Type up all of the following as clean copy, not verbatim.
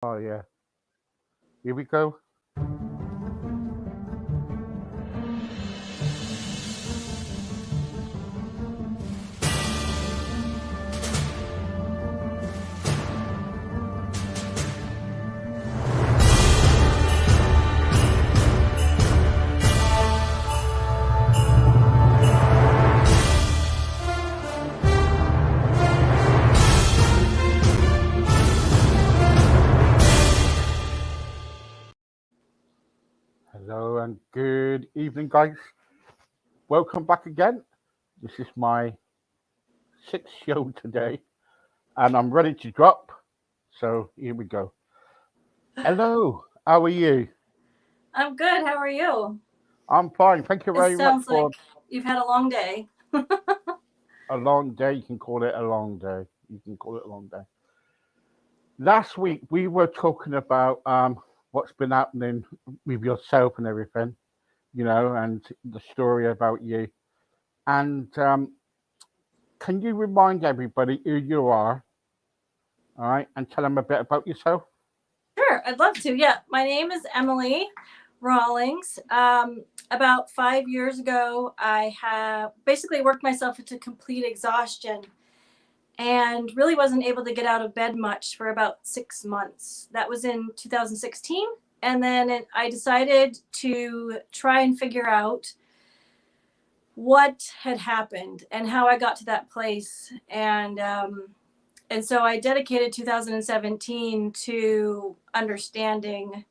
Oh, yeah. Here we go. Hello and good evening, guys. Welcome back again. This is my sixth show today, and I'm ready to drop. So here we go. Hello, how are you? I'm good. How are you? I'm fine. Thank you It very much sounds for like you've had a long day. a long day. You can call it a long day. You can call it a long day. Last week we were talking about what's been happening with yourself and everything, and the story about you. And can you remind everybody who you are, all right, and tell them a bit about yourself? Sure, I'd love to. Yeah, my name is Emily Rawlings. About 5 years ago, I have basically worked myself into complete exhaustion and really wasn't able to get out of bed much for about 6 months. That was in 2016. And then I decided to try and figure out what had happened and how I got to that place. And so I dedicated 2017 to understanding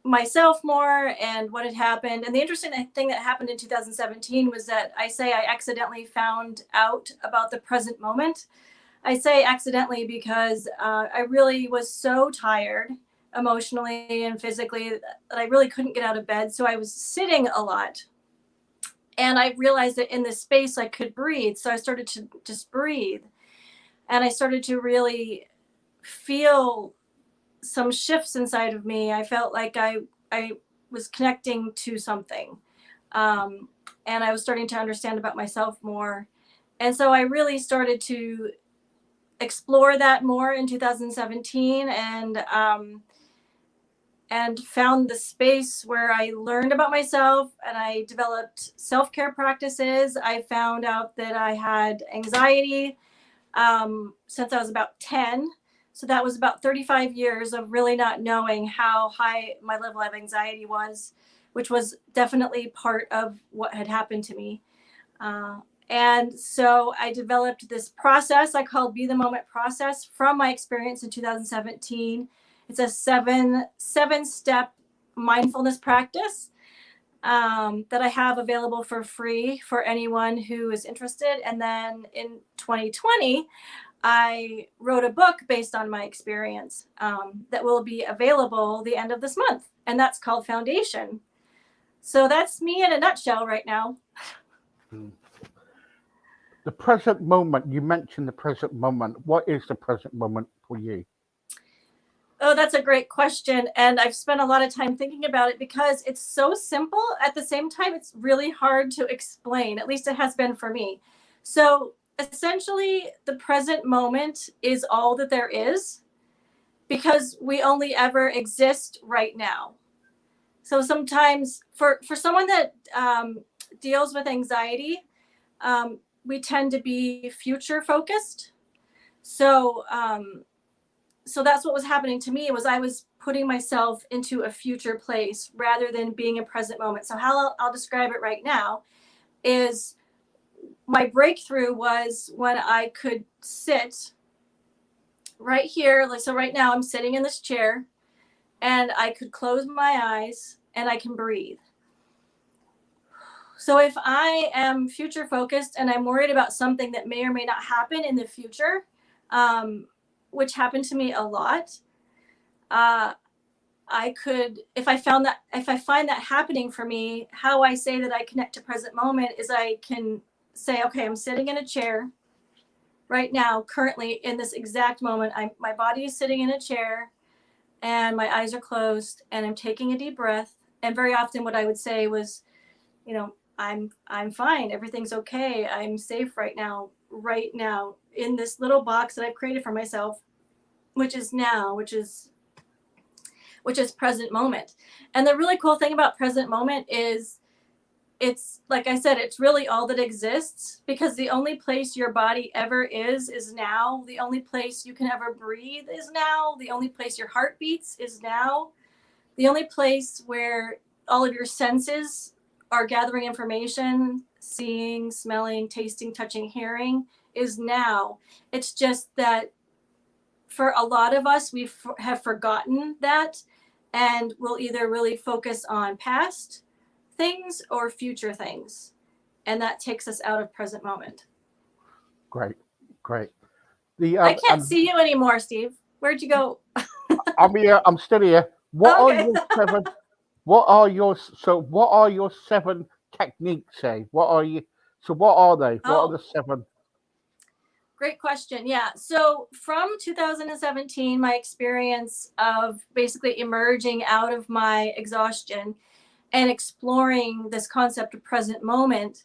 myself more and what had happened. And the interesting thing that happened in 2017 was that I accidentally found out about the present moment. I say accidentally because I really was so tired emotionally and physically that I really couldn't get out of bed. So I was sitting a lot. And I realized that in this space I could breathe. So I started to just breathe. And I started to really feel some shifts inside of me. I felt like I was connecting to something. Um, and I was starting to understand about myself more. And so I really started to explore that more in 2017 and found the space where I learned about myself and I developed self-care practices. I found out that I had anxiety since I was about 10. So that was about 35 years of really not knowing how high my level of anxiety was, which was definitely part of what had happened to me. Uh, and so I developed this process I call Be the Moment process from my experience in 2017. It's a seven step mindfulness practice that I have available for free for anyone who is interested. And then in 2020, I wrote a book based on my experience that will be available the end of this month. And that's called Foundation. So that's me in a nutshell right now. Hmm. The present moment, you mentioned the present moment. What is the present moment for you? Oh, that's a great question. And I've spent a lot of time thinking about it because it's so simple. At the same time, it's really hard to explain. At least it has been for me. So essentially, the present moment is all that there is because we only ever exist right now. So sometimes for someone that deals with anxiety, we tend to be future focused. So so that's what was happening to me was I was putting myself into a future place rather than being a present moment. So how I'll describe it right now is my breakthrough was when I could sit right here. Like, so right now I'm sitting in this chair and I could close my eyes and I can breathe. So if I am future focused and I'm worried about something that may or may not happen in the future, um, which happened to me a lot, uh, I could, if I find that happening for me, how I say that I connect to present moment is I can say, okay, I'm sitting in a chair right now, currently in this exact moment. My body is sitting in a chair and my eyes are closed and I'm taking a deep breath. And very often what I would say was, I'm fine. Everything's okay. I'm safe right now in this little box that I've created for myself. which is now, which is present moment. And the really cool thing about present moment is, it's like I said, it's really all that exists, because the only place your body ever is now. The only place you can ever breathe is now. The only place your heart beats is now. The only place where all of your senses are gathering information, seeing, smelling, tasting, touching, hearing, is now. It's just that for a lot of us, we have forgotten that, and we'll either really focus on past things or future things, and that takes us out of present moment. Great, great. The I can't see you anymore, Steve. Where'd you go? I'm here. I'm still here. What are Okay. your seven? What are your so? What are your seven techniques? Say. What are you? So what are they? What are Oh, the seven? great question. Yeah. So from 2017, my experience of basically emerging out of my exhaustion and exploring this concept of present moment,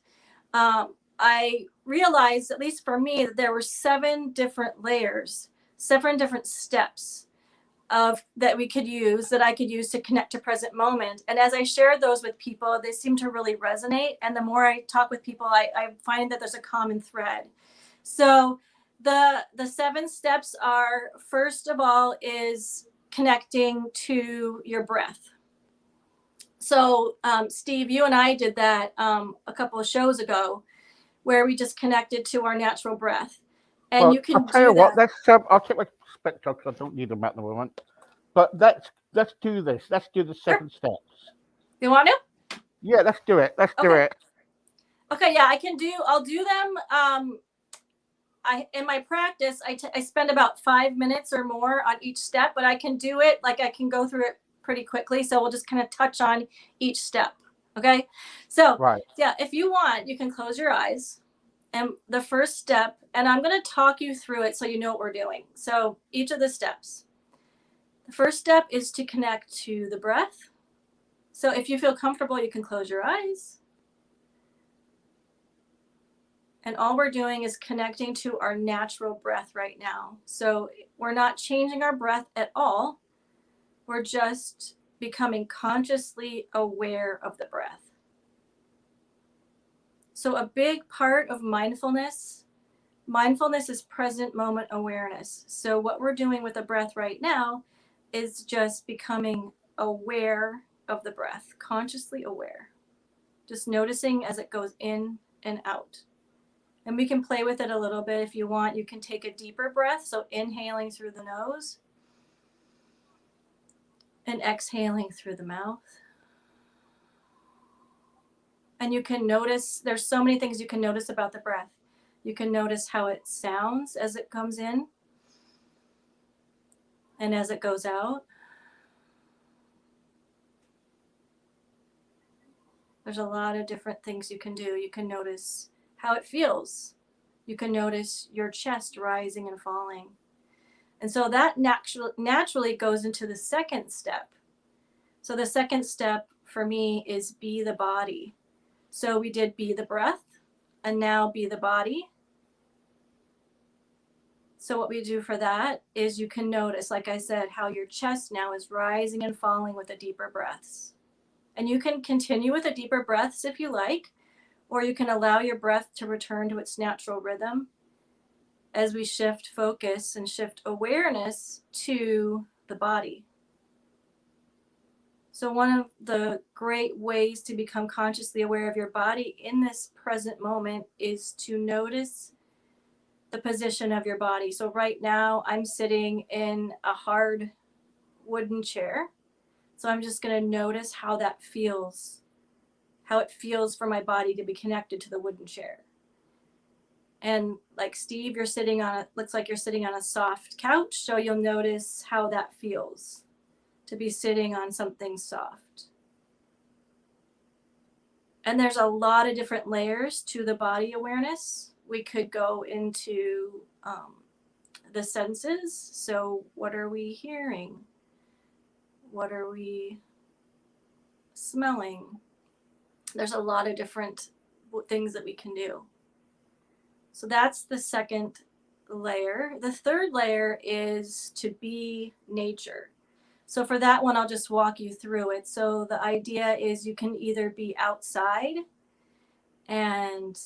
I realized, at least for me, that there were 7 different layers, 7 different steps of that we could use, that I could use to connect to present moment. And as I shared those with people, they seem to really resonate. And the more I talk with people, I find that there's a common thread. So the 7 steps are, first of all, is connecting to your breath. So Steve, you and I did that a couple of shows ago, where we just connected to our natural breath. And you Well, I'll can tell you do what. that. Let's. I'll take my spectacles because I don't need them at the moment. But let's do this. Let's do the Sure. 7 steps. You want to? Yeah, let's do it. Let's do Okay. it. Okay, yeah, I'll do them. In my practice, I spend about 5 minutes or more on each step, but I can do it, like, I can go through it pretty quickly. So we'll just kind of touch on each step. Okay. So Right. yeah, if you want, you can close your eyes. And the first step, and I'm going to talk you through it so you know what we're doing. So each of the steps. The first step is to connect to the breath. So if you feel comfortable, you can close your eyes. And all we're doing is connecting to our natural breath right now. So we're not changing our breath at all. We're just becoming consciously aware of the breath. So a big part of mindfulness is present moment awareness. So what we're doing with the breath right now is just becoming aware of the breath, consciously aware. Just noticing as it goes in and out. And we can play with it a little bit if you want. You can take a deeper breath, so inhaling through the nose and exhaling through the mouth. And you can notice, there's so many things you can notice about the breath. You can notice how it sounds as it comes in and as it goes out. There's a lot of different things you can do. You can notice how it feels. You can notice your chest rising and falling. And so that naturally goes into the second step. So the second step for me is be the body. So we did be the breath, and now be the body. So what we do for that is you can notice, like I said, how your chest now is rising and falling with the deeper breaths. And you can continue with the deeper breaths if you like, or you can allow your breath to return to its natural rhythm as we shift focus and shift awareness to the body. So one of the great ways to become consciously aware of your body in this present moment is to notice the position of your body. So right now I'm sitting in a hard wooden chair. So I'm just going to notice how that feels, how it feels for my body to be connected to the wooden chair. And like Steve, looks like you're sitting on a soft couch. So you'll notice how that feels to be sitting on something soft. And there's a lot of different layers to the body awareness. We could go into the senses. So what are we hearing? What are we smelling? There's a lot of different things that we can do. So that's the second layer. The third layer is to be nature. So for that one, I'll just walk you through it. So the idea is you can either be outside and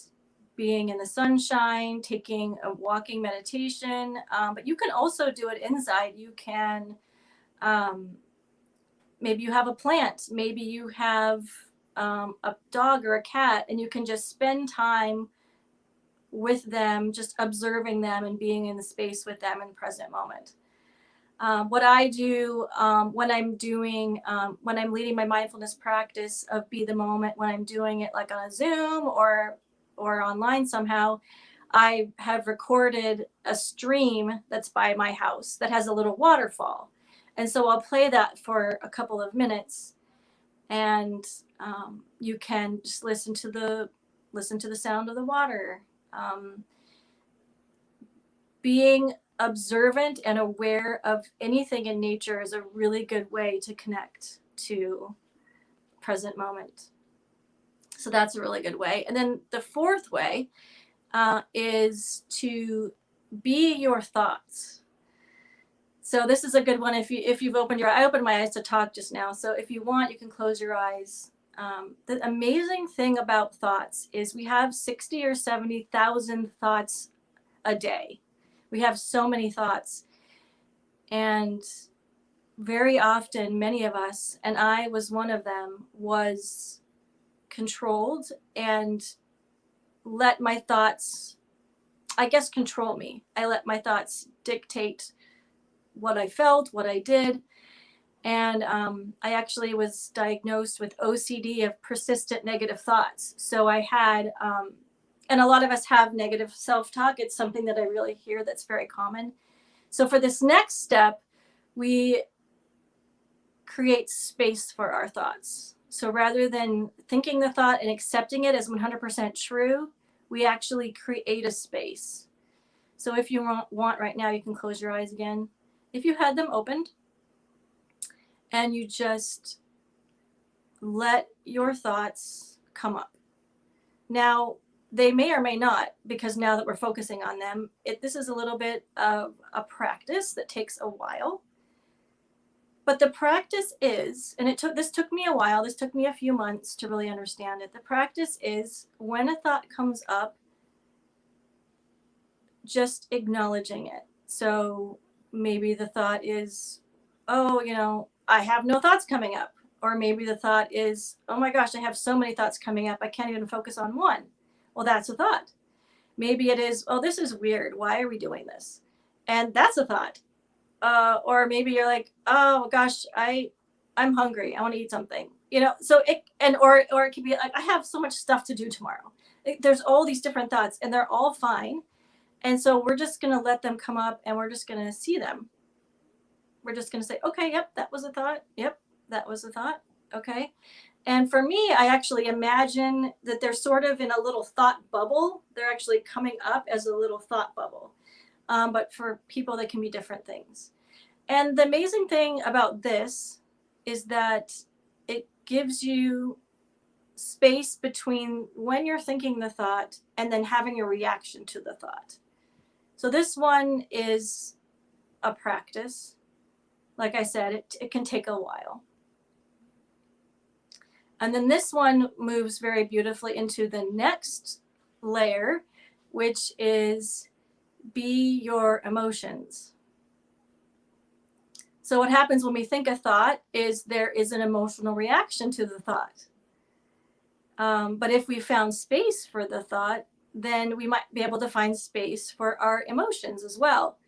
being in the sunshine, taking a walking meditation, but you can also do it inside. You can, maybe you have a plant, maybe you have a dog or a cat, and you can just spend time with them, just observing them and being in the space with them in the present moment. What I do when I'm leading my mindfulness practice of Be the Moment, when I'm doing it like on a Zoom or online somehow, I have recorded a stream that's by my house that has a little waterfall. And so I'll play that for a couple of minutes, and you can just listen to the sound of the water. Being observant and aware of anything in nature is a really good way to connect to present moment. So that's a really good way. And then the fourth way is to be your thoughts. So this is a good one. If you've opened your, I opened my eyes to talk just now. So if you want, you can close your eyes. The amazing thing about thoughts is we have 60 or 70,000 thoughts a day. We have so many thoughts. And very often, many of us, and I was one of them, was controlled and let my thoughts, I guess, control me. I let my thoughts dictate what I felt, what I did. And I actually was diagnosed with OCD, of persistent negative thoughts. So I had, and a lot of us have negative self-talk. It's something that I really hear that's very common. So for this next step, we create space for our thoughts. So rather than thinking the thought and accepting it as 100% true, we actually create a space. So if you want right now, you can close your eyes again. If you had them opened, and you just let your thoughts come up. Now, they may or may not, because now that we're focusing on them, this is a little bit of a practice that takes a while. But the practice is, and this took me a while, this took me a few months to really understand it. The practice is, when a thought comes up, just acknowledging it. So maybe the thought is, oh, I have no thoughts coming up. Or maybe the thought is, oh my gosh, I have so many thoughts coming up, I can't even focus on one. Well, that's a thought. Maybe it is, oh, this is weird. Why are we doing this? And that's a thought. Or maybe you're like, oh gosh, I'm hungry. I want to eat something. So or it could be like, I have so much stuff to do tomorrow. There's all these different thoughts, and they're all fine. And so we're just going to let them come up, and we're just going to see them. We're just going to say, okay, yep, that was a thought. Yep, that was a thought. Okay. And for me, I actually imagine that they're sort of in a little thought bubble. They're actually coming up as a little thought bubble. But for people, that can be different things. And the amazing thing about this is that it gives you space between when you're thinking the thought and then having a reaction to the thought. So this one is a practice. Like I said, it can take a while. And then this one moves very beautifully into the next layer, which is be your emotions. So what happens when we think a thought is there is an emotional reaction to the thought. But if we found space for the thought, then we might be able to find space for our emotions as well.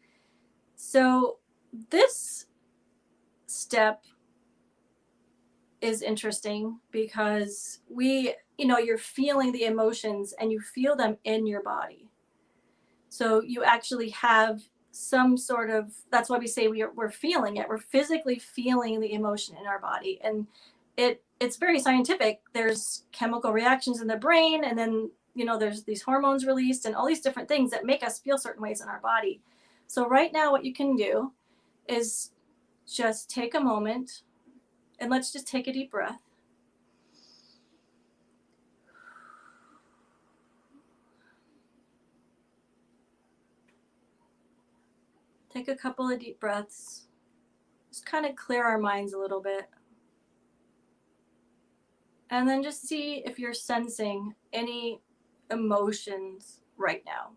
So this step is interesting because you're feeling the emotions and you feel them in your body. So you actually have some sort of, that's why we say we're feeling it. We're physically feeling the emotion in our body. And it's very scientific. There's chemical reactions in the brain, and then, there's these hormones released and all these different things that make us feel certain ways in our body. So right now, what you can do is just take a moment, and let's just take a deep breath. Take a couple of deep breaths. Just kind of clear our minds a little bit. And then just see if you're sensing any emotions right now.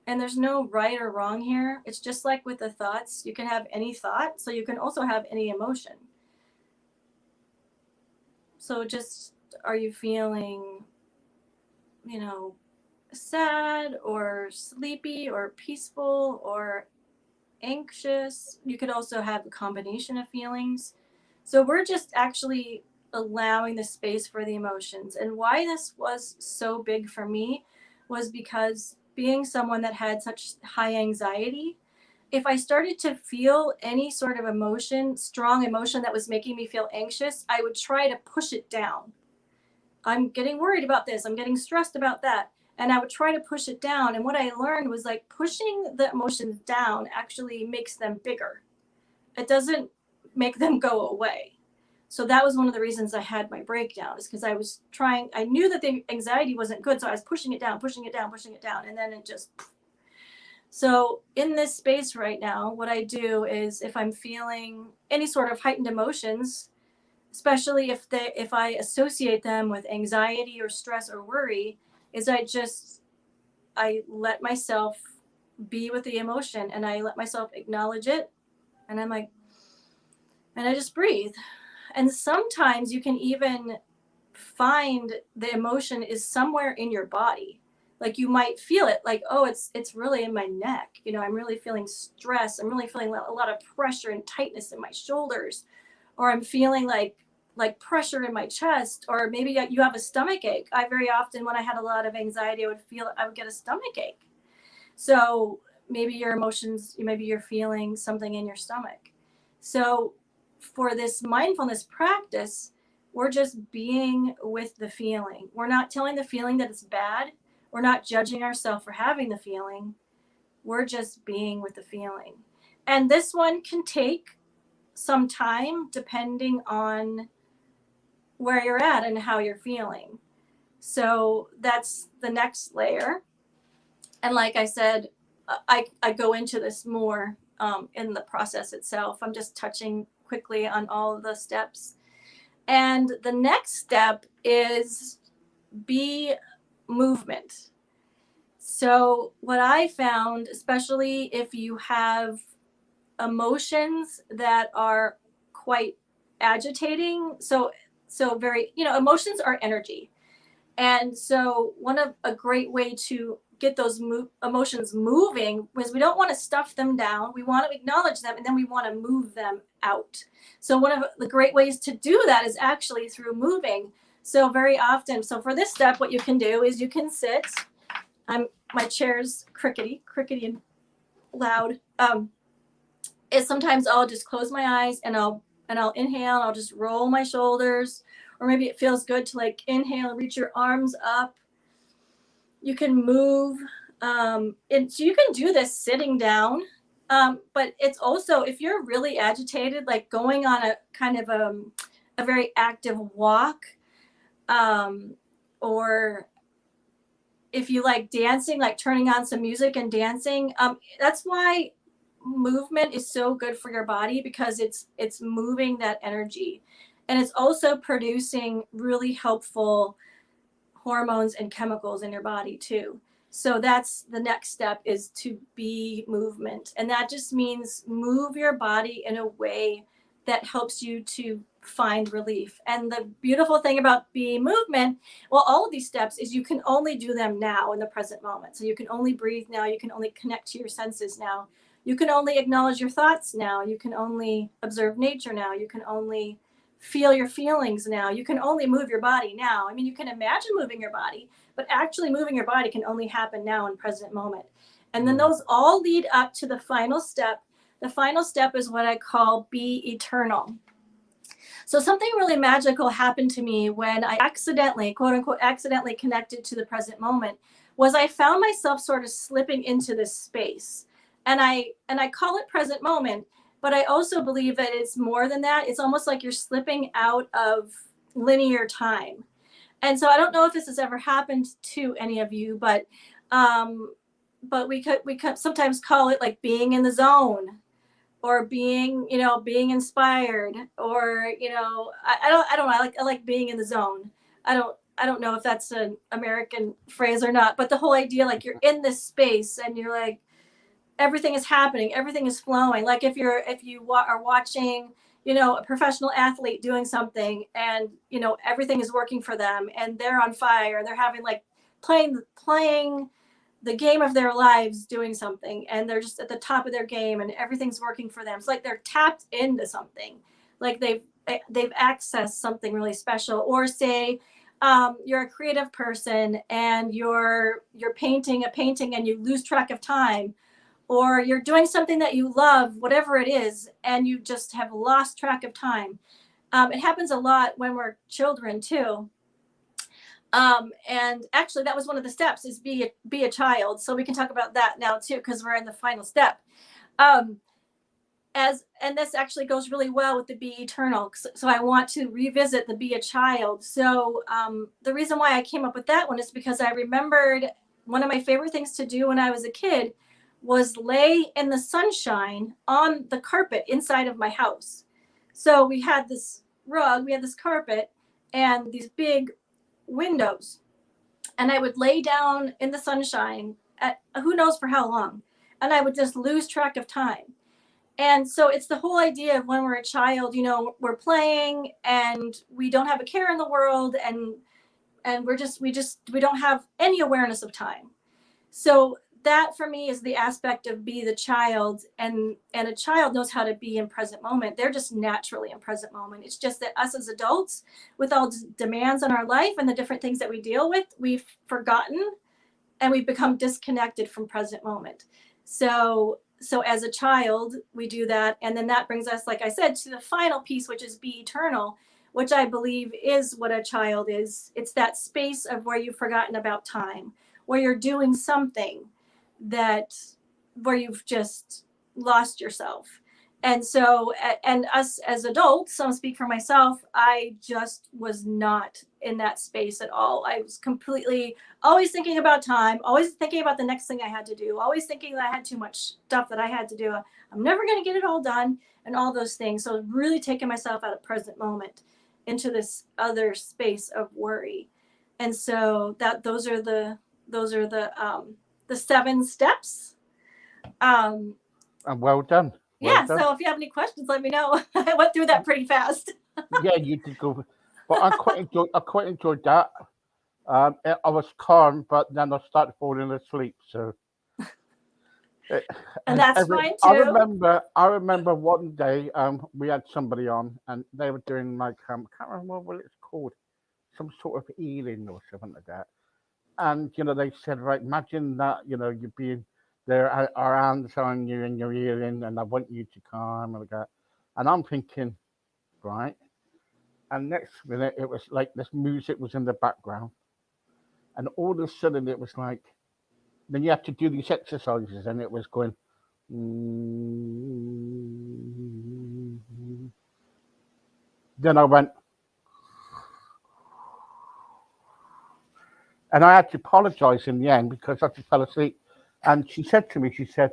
And there's no right or wrong here. It's just like with the thoughts. You can have any thought, so you can also have any emotion. So just, are you feeling, sad or sleepy or peaceful or anxious? You could also have a combination of feelings. So we're just actually allowing the space for the emotions. And why this was so big for me was because being someone that had such high anxiety, if I started to feel any sort of emotion, strong emotion that was making me feel anxious, I would try to push it down. I'm getting worried about this. I'm getting stressed about that. And I would try to push it down. And what I learned was like pushing the emotions down actually makes them bigger. It doesn't make them go away. So that was one of the reasons I had my breakdown, is because I knew that the anxiety wasn't good. So I was pushing it down. And then it just, so in this space right now, what I do is if I'm feeling any sort of heightened emotions, especially if I associate them with anxiety or stress or worry, is I let myself be with the emotion and I let myself acknowledge it. And I'm like, and I just breathe. And sometimes you can even find the emotion is somewhere in your body. Like you might feel it, like, oh, it's really in my neck. I'm really feeling stress. I'm really feeling a lot of pressure and tightness in my shoulders, or I'm feeling like pressure in my chest, or maybe you have a stomach ache. I very often, when I had a lot of anxiety, I would get a stomach ache. So maybe your emotions, maybe you're feeling something in your stomach. So for this mindfulness practice, we're just being with the feeling. We're not telling the feeling that it's bad. We're not judging ourselves for having the feeling. We're just being with the feeling. And this one can take some time depending on where you're at and how you're feeling. So that's the next layer. And like I said, I go into this more in the process itself. I'm just touching quickly on all of the steps. And the next step is be movement. So what I found, especially if you have emotions that are quite agitating, so very, emotions are energy. And so a great way to get those emotions moving was, we don't want to stuff them down. We want to acknowledge them, and then we want to move them out. So one of the great ways to do that is actually through moving. So very often, so for this step, what you can do is you can sit. My chair's crickety and loud. Is sometimes I'll just close my eyes and I'll inhale. I'll just roll my shoulders, or maybe it feels good to like inhale, reach your arms up. You can move. So you can do this sitting down, but it's also, if you're really agitated, like going on a kind of a very active walk, or if you like dancing, like turning on some music and dancing. That's why movement is so good for your body, because it's moving that energy, and it's also producing really helpful hormones and chemicals in your body too. So that's the next step, is to be movement. And that just means move your body in a way that helps you to find relief. And the beautiful thing about being movement, well, all of these steps, is you can only do them now in the present moment. So you can only breathe now. You can only connect to your senses now. You can only acknowledge your thoughts now. You can only observe nature now. You can only feel your feelings now. You can only move your body now. I mean, you can imagine moving your body, but actually moving your body can only happen now in present moment. And then those all lead up to the final step. The final step is what I call be eternal. So something really magical happened to me when I accidentally, quote unquote, accidentally connected to the present moment, was I found myself sort of slipping into this space. And I call it present moment, but I also believe that it's more than that. It's almost like you're slipping out of linear time. And so I don't know if this has ever happened to any of you, but but we could sometimes call it like being in the zone, or being, being inspired, or, I don't know. I like being in the zone. I don't know if that's an American phrase or not, but the whole idea, like you're in this space and you're like, everything is happening, everything is flowing. Like if you are watching, a professional athlete doing something, and everything is working for them, and they're on fire, they're having like playing the game of their lives, doing something, and they're just at the top of their game and everything's working for them. It's like they're tapped into something, like they've accessed something really special. Or say, you're a creative person and you're painting a painting and you lose track of time, or you're doing something that you love, whatever it is, and you just have lost track of time. It happens a lot when we're children too. And actually, that was one of the steps, is be a child. So we can talk about that now too, because we're in the final step. Um, and this actually goes really well with the be eternal. So I want to revisit the be a child. So the reason why I came up with that one is because I remembered one of my favorite things to do when I was a kid was lay in the sunshine on the carpet inside of my house. So we had this rug, we had this carpet, and these big windows, and I would lay down in the sunshine at who knows for how long, and I would just lose track of time. And so it's the whole idea of when we're a child, we're playing and we don't have a care in the world, and we don't have any awareness of time. So that for me is the aspect of be the child. And a child knows how to be in present moment. They're just naturally in present moment. It's just that us as adults, with all demands on our life and the different things that we deal with, we've forgotten and we've become disconnected from present moment. So as a child, we do that, and then that brings us, like I said, to the final piece, which is be eternal, which I believe is what a child is. It's that space of where you've forgotten about time, where you're doing something that where you've just lost yourself. And so, and us as adults, so I'll speak for myself, I just was not in that space at all. I was completely always thinking about time, always thinking about the next thing I had to do, always thinking that I had too much stuff that I had to do. I'm never going to get it all done, and all those things. So really taking myself out of present moment into this other space of worry. And so those are the 7 steps. Um, And well done. Well yeah. done. So if you have any questions, let me know. I went through that pretty fast. Yeah, you did go. But I quite enjoyed that. I was calm, but then I started falling asleep. So, eh, And that's every fine I too. remember, I remember one day, we had somebody on, and they were doing like, I can't remember what it's called, some sort of healing or something like that. And they said, right, imagine that, you're being there, our hands on you and you're healing, and I want you to calm and like that. And I'm thinking, right. And next minute, it was like this music was in the background, and all of a sudden, it was like, then you have to do these exercises, and it was going. Then I went, and I had to apologize in the end because I just fell asleep. And she said to me, she said,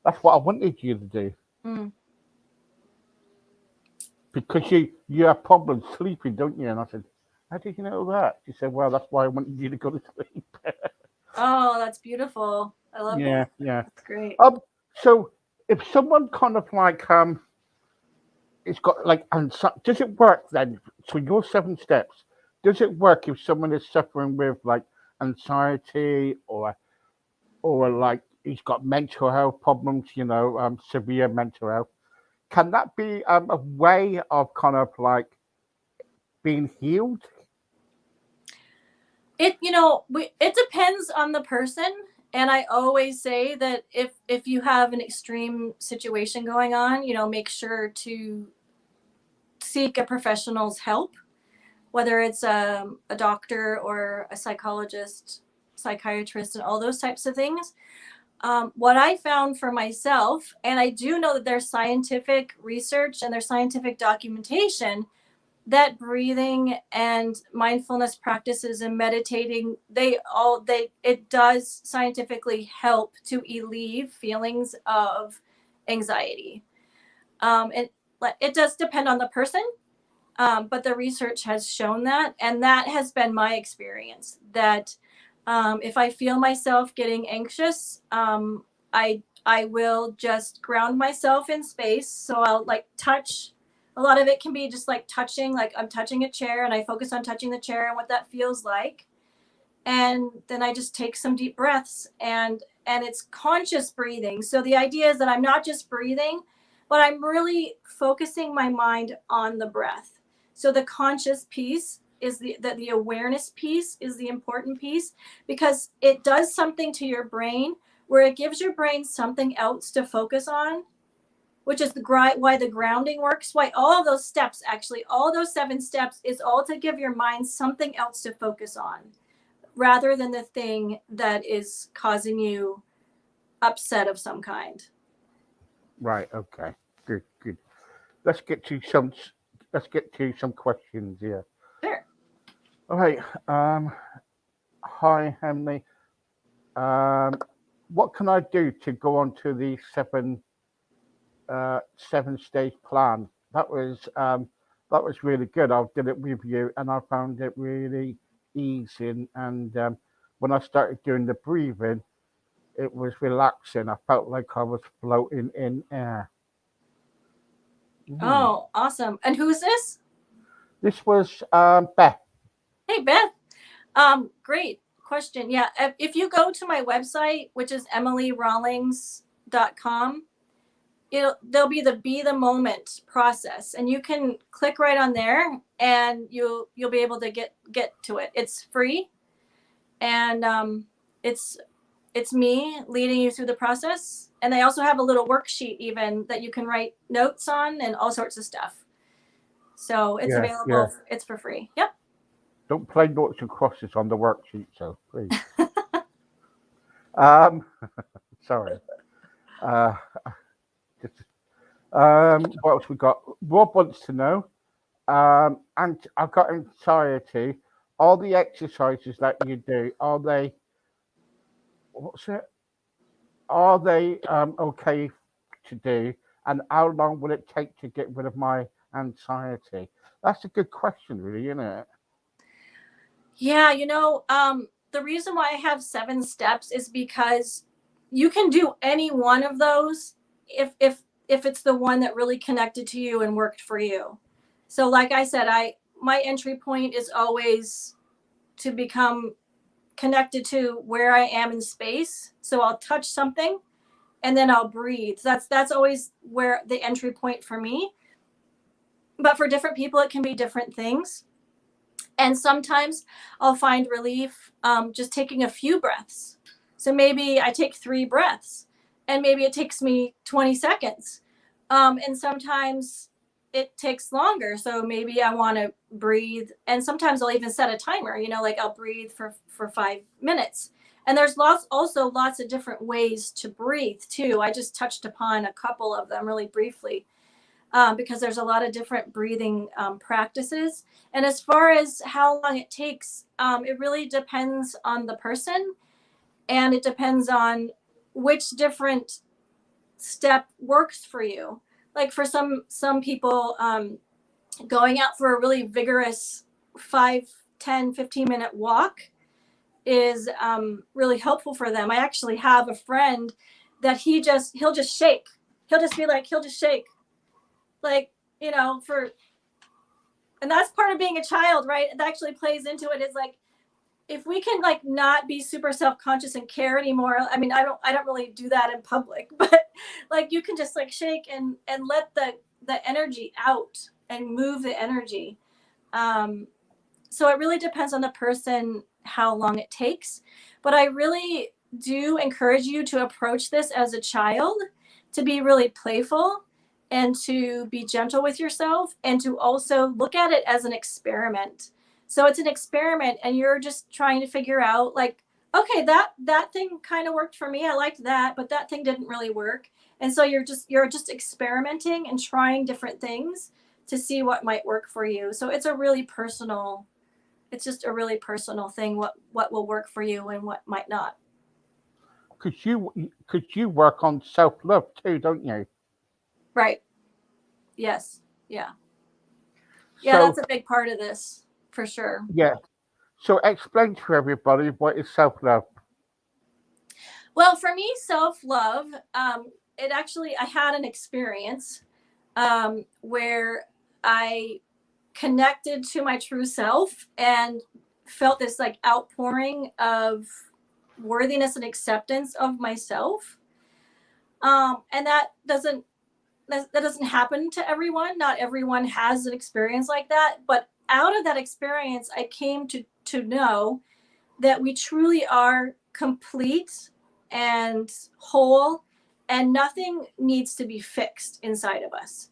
"That's what I wanted you to do Mm. because you have problems sleeping, don't you?" And I said, "How did you know that?" She said, "Well, that's why I wanted you to go to sleep." Oh, that's beautiful. I love Yeah, that. yeah. That's great. So if someone kind of like it's got like, and so, does it work then? So your 7 steps, does it work if someone is suffering with like anxiety, or like he's got mental health problems, severe mental health? Can that be a way of kind of like being healed? It depends on the person. And I always say that if you have an extreme situation going on, make sure to seek a professional's help, whether it's a doctor or a psychologist, psychiatrist, and all those types of things. What I found for myself, and I do know that there's scientific research and there's scientific documentation that breathing and mindfulness practices and meditating, it does scientifically help to alleviate feelings of anxiety. It does depend on the person, but the research has shown that, and that has been my experience. That if I feel myself getting anxious, I will just ground myself in space. So I'll like touch. A lot of it can be just like touching, like I'm touching a chair, and I focus on touching the chair and what that feels like. And then I just take some deep breaths, and it's conscious breathing. So the idea is that I'm not just breathing, but I'm really focusing my mind on the breath. So the conscious piece is the awareness piece is the important piece, because it does something to your brain where it gives your brain something else to focus on, which is why the grounding works, why all of those steps, actually all those 7 steps, is all to give your mind something else to focus on, rather than the thing that is causing you upset of some kind. Right. Okay. Good. Good. Let's get to some. Let's get to some questions here. Sure. All right. Hi, Emily. Um, what can I do to go on to the 7 stage plan? That was really good. I did it with you, and I found it really easy. And when I started doing the breathing, it was relaxing. I felt like I was floating in air. Mm. Oh, awesome. And who's this? This was Beth. Hey, Beth. Great question. Yeah, if you go to my website, which is emilierawlings.com, there'll be the Be the Moment process, and you can click right on there, and you'll be able to get to it. It's free, and it's it's me leading you through the process. And they also have a little worksheet even that you can write notes on and all sorts of stuff. So it's Yeah, yeah. available. It's for free. Yep. Don't play noughts and crosses on the worksheet, so please. Um, sorry. Uh, just, what else we got? Rob wants to know. And I've got anxiety. All the exercises that you do, are they? What's it? Are they okay to do? And how long will it take to get rid of my anxiety? That's a good question, really, isn't it? Yeah, the reason why I have 7 steps is because you can do any one of those if it's the one that really connected to you and worked for you. So like I said, I my entry point is always to become connected to where I am in space. So I'll touch something and then I'll breathe. That's always where the entry point for me. But for different people it can be different things. And sometimes I'll find relief just taking a few breaths. So maybe I take 3 breaths, and maybe it takes me 20 seconds. And sometimes it takes longer. So maybe I want to breathe. And sometimes I'll even set a timer, like I'll breathe for 5 minutes. And there's lots of different ways to breathe too. I just touched upon a couple of them really briefly, because there's a lot of different breathing practices. And as far as how long it takes, it really depends on the person, and it depends on which different step works for you. Like for some people, going out for a really vigorous 5, 10, 15-minute walk is really helpful for them. I actually have a friend that he'll just shake. He'll just shake like for and that's part of being a child, right? It actually plays into it. Is like, if we can like not be super self-conscious and care anymore. I mean, I don't really do that in public, but like you can just like shake and let the energy out and move the energy. So it really depends on the person how long it takes, but I really do encourage you to approach this as a child, to be really playful and to be gentle with yourself, and to also look at it as an experiment. So it's an experiment, and you're just trying to figure out like, okay, that thing kind of worked for me, I liked that, but that thing didn't really work. And so you're just experimenting and trying different things to see what might work for you. So it's a really personal, it's just a really personal thing, what will work for you and what might not. Because you work on self love too, don't you? Right. Yes. Yeah. Yeah, So that's a big part of this for sure. yeah. So explain to everybody what is self love. Well, for me, self love, it actually, I had an experience where I connected to my true self and felt this like outpouring of worthiness and acceptance of myself. And that doesn't happen to everyone. Not everyone has an experience like that. But out of that experience, I came to know that we truly are complete and whole, and nothing needs to be fixed inside of us.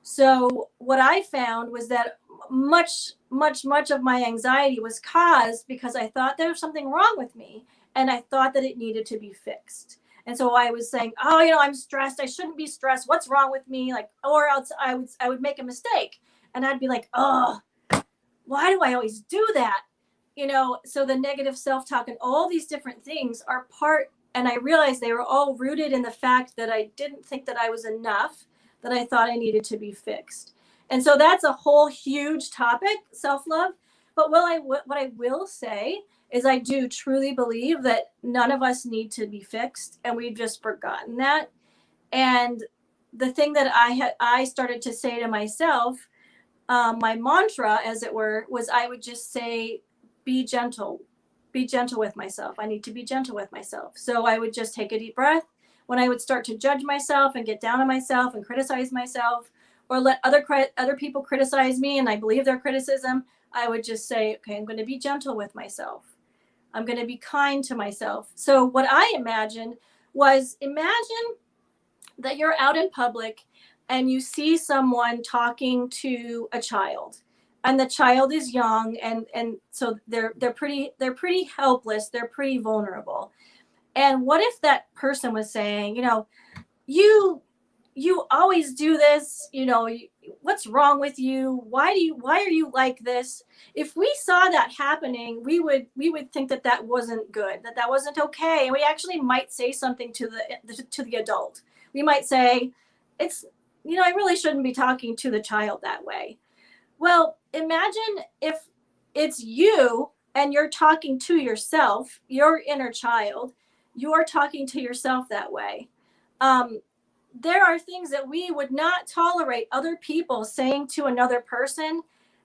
So what I found was that much of my anxiety was caused because I thought there was something wrong with me, and I thought that it needed to be fixed. And so I was saying, oh, I'm stressed. I shouldn't be stressed. What's wrong with me? Like, or else I would make a mistake, and I'd be like, oh, why do I always do that? So the negative self-talk and all these different things are part, and I realized they were all rooted in the fact that I didn't think that I was enough, that I thought I needed to be fixed. And so that's a whole huge topic, self-love. But what I will say is I do truly believe that none of us need to be fixed, and we've just forgotten that. And the thing that I started to say to myself, my mantra, as it were, was I would just say, be gentle, be gentle with myself. I need to be gentle with myself. So I would just take a deep breath. When I would start to judge myself and get down on myself and criticize myself, or let other people criticize me and I believe their criticism, I would just say, okay, I'm going to be gentle with myself. I'm going to be kind to myself. So what I imagined was, imagine that you're out in public and you see someone talking to a child, and the child is young, and so they're pretty helpless, they're pretty vulnerable. And what if that person was saying, you you always do this, what's wrong with you? Why are you like this? If we saw that happening, we would think that that wasn't good, that wasn't okay, and we actually might say something to the adult. We might say, it's I really shouldn't be talking to the child that way. Well, imagine if it's you and you're talking to yourself, your inner child, you're talking to yourself that way. Um, there are things that we would not tolerate other people saying to another person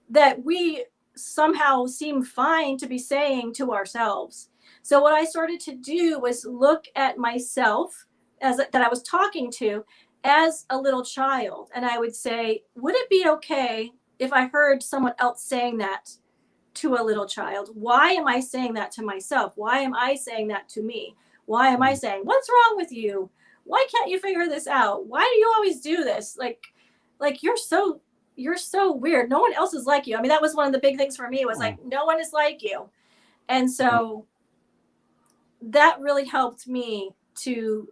that we somehow seem fine to be saying to ourselves. So what I started to do was look at myself as that I was talking to as a little child, and I would say, would it be okay if I heard someone else saying that to a little child? Why am I saying that to myself? Why am I saying that to me? Why am I saying, what's wrong with you? Why can't you figure this out? Why do you always do this? Like you're so weird. No one else is like you. I mean, that was one of the big things for me, was like, no one is like you. And so that really helped me to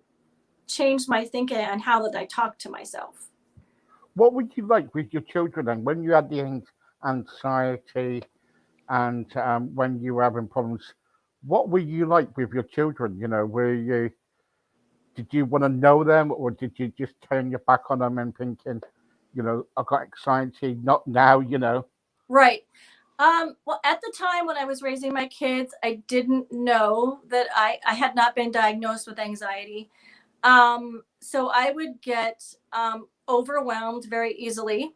change my thinking on how that I talk to myself. What would you like with your children then when you had the anxiety and when you were having problems? What were you like with your children? Were you did you want to know them, or did you just turn your back on them and thinking, I got anxiety, not now. Right. Well, at the time when I was raising my kids, I didn't know that I had not been diagnosed with anxiety. So I would get overwhelmed very easily.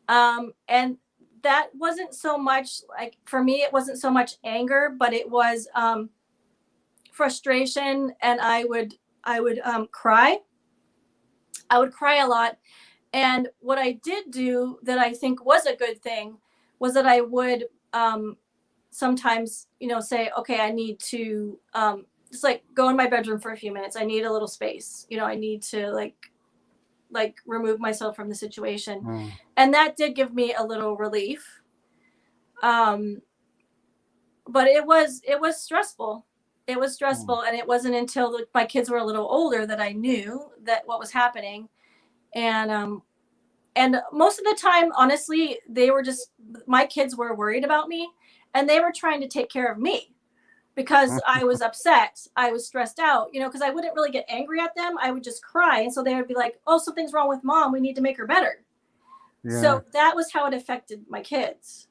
And that wasn't so much, like, for me, it wasn't so much anger, but it was frustration. And I would cry. I would cry a lot. And what I did do that I think was a good thing was that I would sometimes, say, okay, I need to just like go in my bedroom for a few minutes. I need a little space. I need to like remove myself from the situation. Mm, And that did give me a little relief. Um, but it was stressful. It was mm, stressful, and it wasn't until my kids were a little older that I knew that what was happening. And And most of the time, honestly, my kids were worried about me, and they were trying to take care of me because I was upset. I was stressed out, because I wouldn't really get angry at them. I would just cry. And so they would be like, oh, something's wrong with mom. We need to make her better. Yeah. So that was how it affected my kids.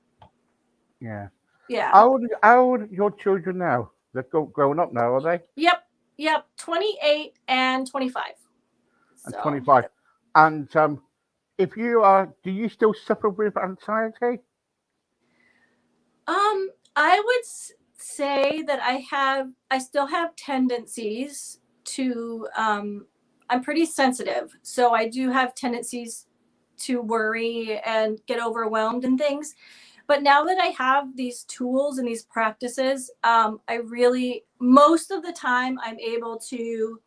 Yeah. Yeah. How old are your children now? They're grown up now, are they? Yep. Yep. 28 and 25. And So, 25. And if you are, do you still suffer with anxiety? I would say that I still have tendencies to, I'm pretty sensitive. So I do have tendencies to worry and get overwhelmed and things. But now that I have these tools and these practices, I really, most of the time, I'm able to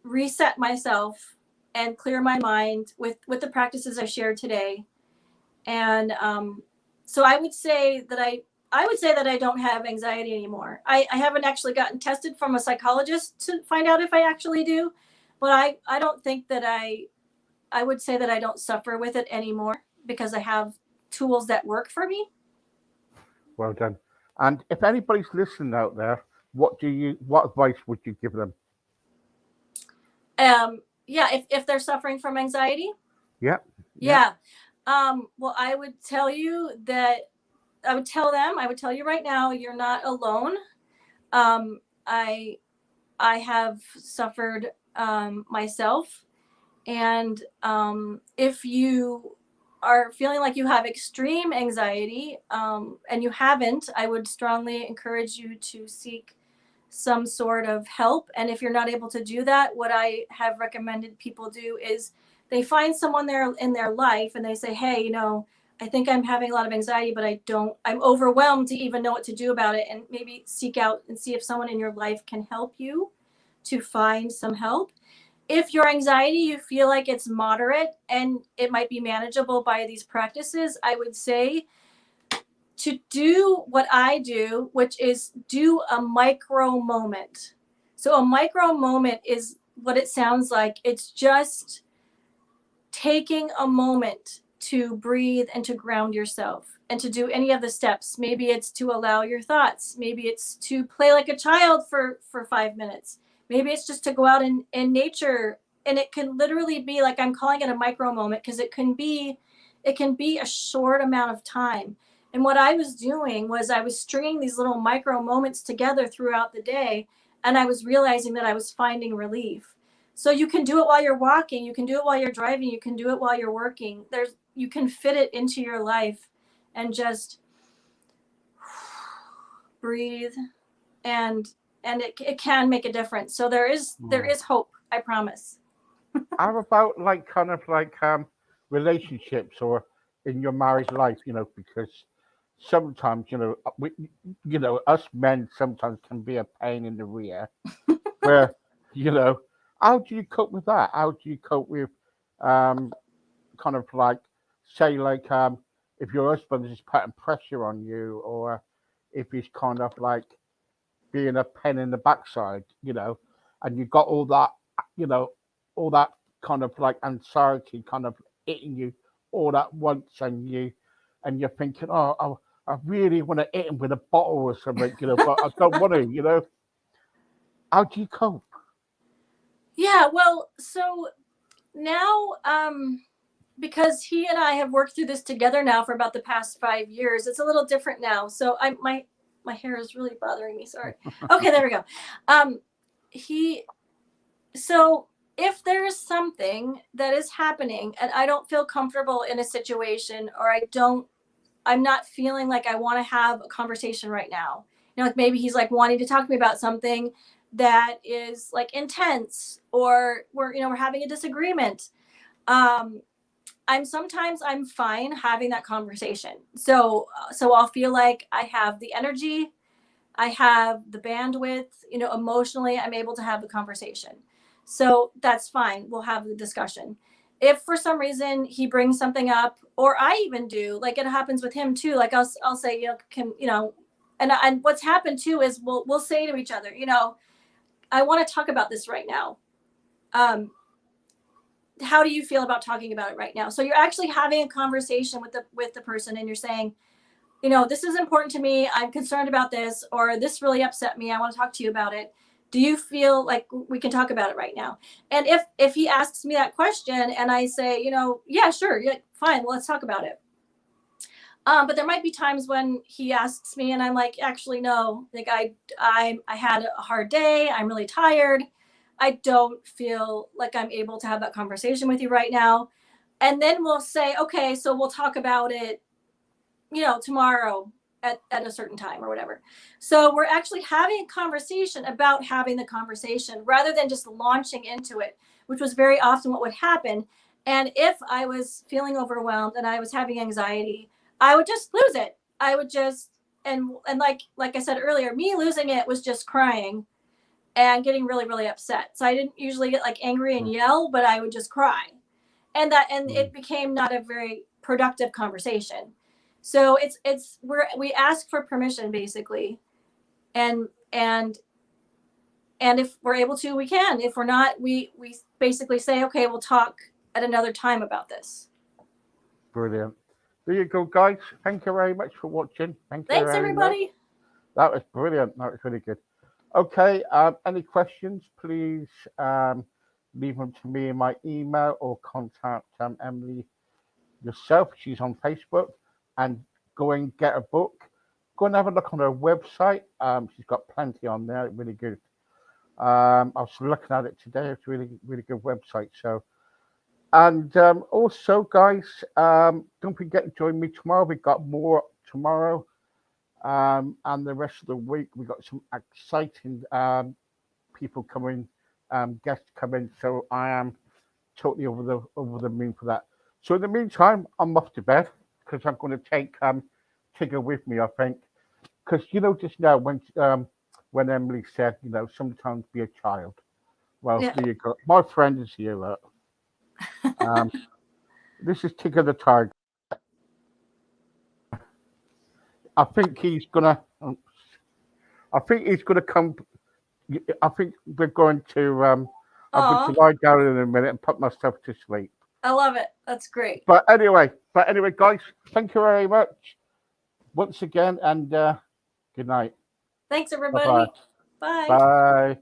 reset myself and clear my mind with the practices I shared today. And so I would say that I don't have anxiety anymore. I haven't actually gotten tested from a psychologist to find out if I actually do, but I don't think that I would say that I don't suffer with it anymore because I have tools that work for me. Well done. And if anybody's listening out there, what advice would you give them? Yeah, if they're suffering from anxiety, Yep. Yep. yeah. Well, I would tell you right now, you're not alone. Um, I I have suffered myself. And if you are feeling like you have extreme anxiety and you haven't, I would strongly encourage you to seek some sort of help. And if you're not able to do that, what I have recommended people do is they find someone there in their life and they say, hey, I think I'm having a lot of anxiety, but I'm overwhelmed to even know what to do about it. And maybe seek out and see if someone in your life can help you to find some help. If your anxiety, you feel like it's moderate and it might be manageable by these practices, I would say to do what I do, which is do a micro moment. So a micro moment is what it sounds like. It's just taking a moment to breathe and to ground yourself and to do any of the steps. Maybe it's to allow your thoughts. Maybe it's to play like a child for 5 minutes. Maybe it's just to go out in nature. And it can literally be like, I'm calling it a micro moment because it can be a short amount of time. And what I was doing was I was stringing these little micro moments together throughout the day. And I was realizing that I was finding relief. So you can do it while you're walking, you can do it while you're driving, you can do it while you're working. You can fit it into your life and just breathe and it can make a difference. So there is hope, I promise. How about like kind of like relationships or in your married life? Because sometimes us men sometimes can be a pain in the rear. Where you know, how do you cope with that? How do you cope with um kind of like say like if your husband is putting pressure on you, or if he's kind of like being a pen in the backside, and you got you know, all that kind of like anxiety kind of hitting you all at once, and you're thinking, oh, I really want to hit him with a bottle or something, but I don't want to, How do you cope? Yeah, well, so now because he and I have worked through this together now for about the past 5 years, it's a little different now. So my hair is really bothering me. Sorry. Okay, there we go. Um, he so if there is something that is happening and I don't feel comfortable in a situation, or I'm not feeling like I want to have a conversation right now. Like maybe he's like wanting to talk to me about something that is like intense, or we're having a disagreement. Um, I'm fine having that conversation. So I'll feel like I have the energy, I have the bandwidth, emotionally I'm able to have the conversation. So that's fine. We'll have the discussion. If for some reason he brings something up, or I even do, like it happens with him too, like I'll say, and what's happened too is we'll say to each other, I want to talk about this right now. Um, how do you feel about talking about it right now? So you're actually having a conversation with the person, and you're saying, you know, this is important to me. I'm concerned about this, or this really upset me. I want to talk to you about it. Do you feel like we can talk about it right now? And if he asks me that question and I say, you know, yeah, sure, yeah, fine, well, let's talk about it. But there might be times when he asks me and I'm like, actually, no, like I had a hard day. I'm really tired. I don't feel like I'm able to have that conversation with you right now. And then we'll say, okay, so we'll talk about it, you know, tomorrow at a certain time or whatever. So we're actually having a conversation about having the conversation rather than just launching into it, which was very often what would happen. And if I was feeling overwhelmed and I was having anxiety, I would just lose it. I would just, and like I said earlier, me losing it was just crying and getting really, really upset. So I didn't usually get like angry and yell, but I would just cry. And it became not a very productive conversation. So we ask for permission basically, and if we're able to, we can. If we're not, we basically say, okay, we'll talk at another time about this. Brilliant. There you go, guys. Thank you very much for watching. Thank you Thanks, very much. everybody. That was brilliant. That was really good. Okay. Any questions? Please leave them to me in my email or contact Emilie yourself. She's on Facebook, and go and get a book. Go and have a look on her website. She's got plenty on there. Really good. I was looking at it today. It's really, really good website. So, and also, guys, don't forget to join me tomorrow. We've got more tomorrow, and the rest of the week we got some exciting people coming, guests coming. So I am totally over the moon for that. So in the meantime, I'm off to bed because I'm going to take Tigger with me. I think because you know just now when Emilie said sometimes be a child. Well, Yeah. there you go. My friend is here. Um, this is Tigger the tiger. I think he's gonna. I think he's gonna come. I think we're going to. I'm going Aw, to lie down in a minute and put myself to sleep. I love it. That's great. But anyway, guys, thank you very much once again, and good night. Thanks, Bye bye. everybody. Bye. Bye.